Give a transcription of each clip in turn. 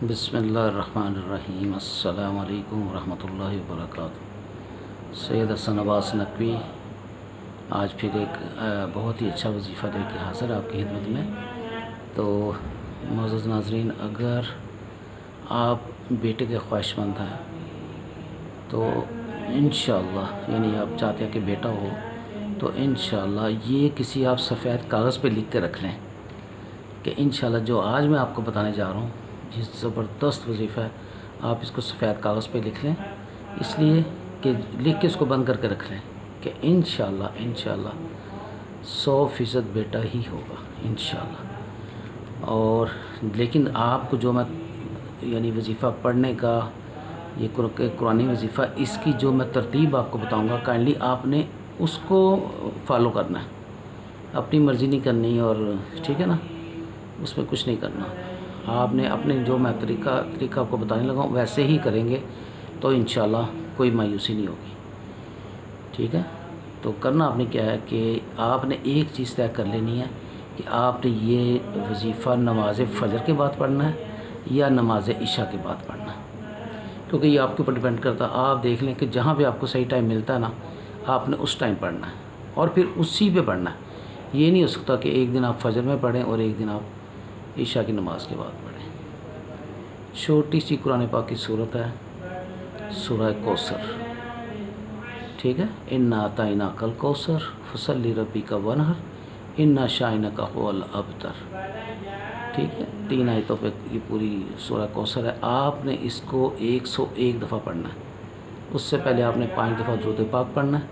بسم اللہ الرحمن الرحیم۔ السلام علیکم ورحمۃ اللہ وبرکاتہ۔ سید حسن عباس نقوی آج پھر ایک بہت ہی اچھا وظیفہ لے کے حاضر آپ کی خدمت میں۔ تو معزز ناظرین، اگر آپ بیٹے کے خواہش مند ہیں تو انشاءاللہ، یعنی آپ چاہتے ہیں کہ بیٹا ہو، تو انشاءاللہ یہ کسی آپ سفید کاغذ پہ لکھ کے رکھ لیں کہ انشاءاللہ جو آج میں آپ کو بتانے جا رہا ہوں، یہ زبردست وظیفہ ہے، آپ اس کو سفید کاغذ پہ لکھ لیں، اس لیے کہ لکھ کے اس کو بند کر کے رکھ لیں کہ انشاءاللہ 100% بیٹا ہی ہوگا انشاءاللہ۔ اور لیکن آپ کو جو میں یعنی وظیفہ پڑھنے کا، یہ قرآنی وظیفہ، اس کی جو میں ترتیب آپ کو بتاؤں گا، کائنڈلی آپ نے اس کو فالو کرنا ہے، اپنی مرضی نہیں کرنی، اور ٹھیک ہے نا، اس میں کچھ نہیں کرنا۔ آپ نے اپنے جو میں طریقہ آپ کو بتانے لگا ہوں ویسے ہی کریں گے تو انشاءاللہ کوئی مایوسی نہیں ہوگی، ٹھیک ہے۔ تو کرنا آپ نے کیا ہے کہ آپ نے ایک چیز طے کر لینی ہے کہ آپ نے یہ وظیفہ نماز فجر کے بعد پڑھنا ہے یا نماز عشاء کے بعد پڑھنا ہے، کیونکہ یہ آپ کے اوپر ڈیپینڈ کرتا ہے۔ آپ دیکھ لیں کہ جہاں بھی آپ کو صحیح ٹائم ملتا ہے نا، آپ نے اس ٹائم پڑھنا ہے اور پھر اسی پہ پڑھنا ہے۔ یہ نہیں ہو سکتا کہ ایک دن آپ فجر میں پڑھیں اور ایک دن آپ عشاء کی نماز کے بعد پڑھیں۔ چھوٹی سی قرآن پاک کی صورت ہے، سورہ کوثر، ٹھیک ہے۔ انا اعطیناک الکوثر فصلی لربک وانحر ان شانئک هو الابتر، ٹھیک ہے۔ 3 آیتوں پہ یہ پوری سورہ کوثر ہے۔ آپ نے اس کو 101 دفعہ پڑھنا ہے۔ اس سے پہلے آپ نے 5 دفعہ درود پاک پڑھنا ہے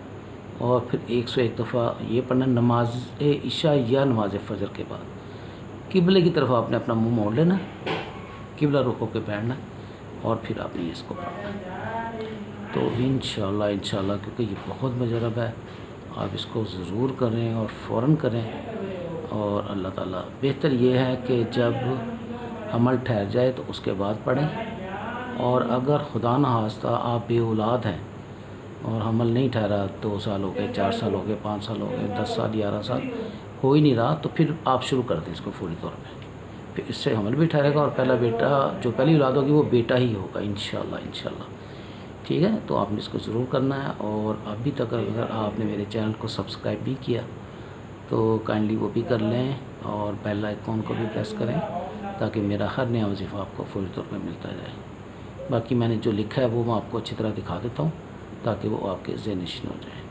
اور پھر 101 دفعہ یہ پڑھنا ہے نماز عشاء یا نماز فجر کے بعد۔ قبلے کی طرف آپ نے اپنا منہ موڑ لینا ہے، قبلہ رخ ہو کے بیٹھنا ہے اور پھر آپ نے اس کو پڑھنا ہے۔ تو انشاءاللہ کیونکہ یہ بہت مجرب ہے، آپ اس کو ضرور کریں اور فوراً کریں۔ اور اللہ تعالیٰ بہتر یہ ہے کہ جب حمل ٹھہر جائے تو اس کے بعد پڑھیں، اور اگر خدا نخواستہ آپ بے اولاد ہیں اور حمل نہیں ٹھہرا، 2 سال ہو گئے، 4 سال ہو گئے، 5 سال ہو گئے، 10 سال، 11 سال ہو ہی نہیں رہا، تو پھر آپ شروع کر دیں اس کو فوری طور پہ، پھر اس سے حمل بھی ٹھہرے گا اور پہلا بیٹا جو پہلی اولاد ہوگی وہ بیٹا ہی ہوگا انشاءاللہ، ٹھیک ہے۔ تو آپ نے اس کو ضرور کرنا ہے، اور ابھی تک اگر آپ نے میرے چینل کو سبسکرائب بھی کیا تو کائنڈلی وہ بھی کر لیں اور بیل آئیکن کو بھی پریس کریں تاکہ میرا ہر نیا وظیفہ آپ کو فوری طور پہ ملتا جائے۔ باقی میں نے جو لکھا ہے وہ میں آپ کو اچھی طرح دکھا دیتا ہوں تاکہ وہ آپ کے ذہن نشین ہو جائے۔